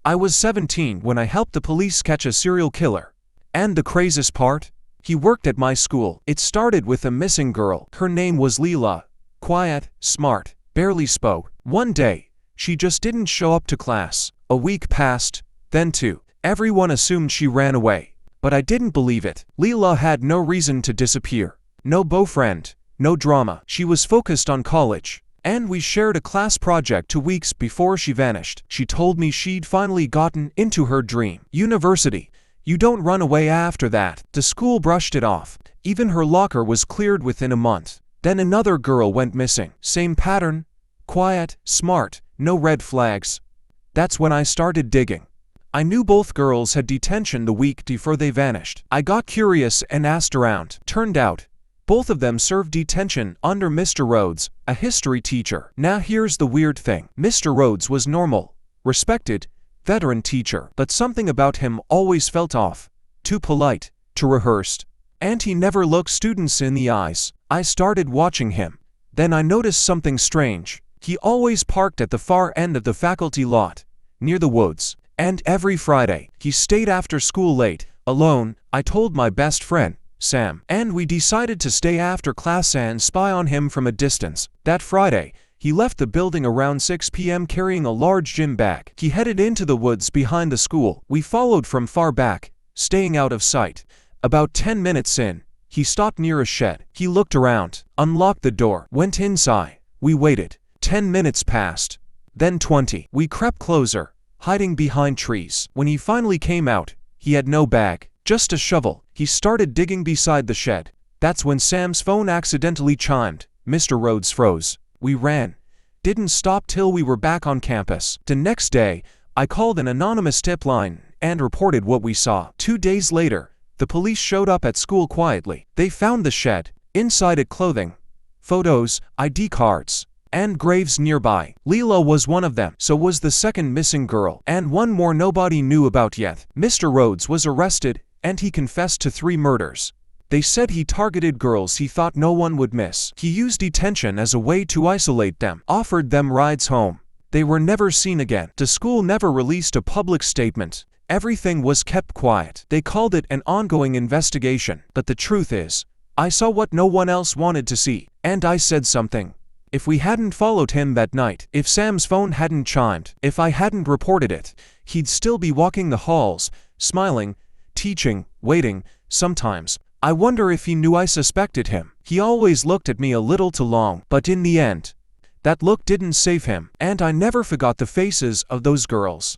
I was 17 when I helped the police catch a serial killer. And the craziest part? He worked at my school. It started with a missing girl. Her name was Leela. Quiet, smart, barely spoke. One day, she just didn't show up to class. A week passed, then two. Everyone assumed she ran away. But I didn't believe it. Leela had no reason to disappear. No boyfriend, no drama. She was focused on college. And we shared a class project 2 weeks before she vanished. She told me she'd finally gotten into her dream university. You don't run away after that. The school brushed it off. Even her locker was cleared within a month. Then another girl went missing. Same pattern. Quiet, smart, no red flags. That's when I started digging. I knew both girls had detention the week before they vanished. I got curious and asked around. Turned out, both of them served detention under Mr. Rhodes, a history teacher. Now here's the weird thing. Mr. Rhodes was normal, respected, veteran teacher, but something about him always felt off. Too polite, too rehearsed. And he never looked students in the eyes. I started watching him. Then I noticed something strange. He always parked at the far end of the faculty lot, near the woods. And every Friday, he stayed after school late, alone. I told my best friend, Sam, and we decided to stay after class and spy on him from a distance. That Friday, he left the building around 6 p.m. carrying a large gym bag. He headed into the woods behind the school. We followed from far back, staying out of sight. About 10 minutes in, he stopped near a shed. He looked around, unlocked the door, went inside. We waited. 10 minutes passed. Then 20. We crept closer, hiding behind trees. When he finally came out, he had no bag, just a shovel. He started digging beside the shed. That's when Sam's phone accidentally chimed. Mr. Rhodes froze. We ran. Didn't stop till we were back on campus. The next day, I called an anonymous tip line and reported what we saw. 2 days later, the police showed up at school quietly. They found the shed. Inside it clothing, photos, ID cards, and graves nearby. Leela was one of them. So was the second missing girl. And one more nobody knew about yet. Mr. Rhodes was arrested, and he confessed to 3 murders. They said he targeted girls he thought no one would miss. He used detention as a way to isolate them, offered them rides home. They were never seen again. The school never released a public statement. Everything was kept quiet. They called it an ongoing investigation. But the truth is, I saw what no one else wanted to see. And I said something. If we hadn't followed him that night, if Sam's phone hadn't chimed, if I hadn't reported it, he'd still be walking the halls, smiling, teaching, waiting. Sometimes, I wonder if he knew I suspected him. He always looked at me a little too long, but in the end, that look didn't save him, and I never forgot the faces of those girls.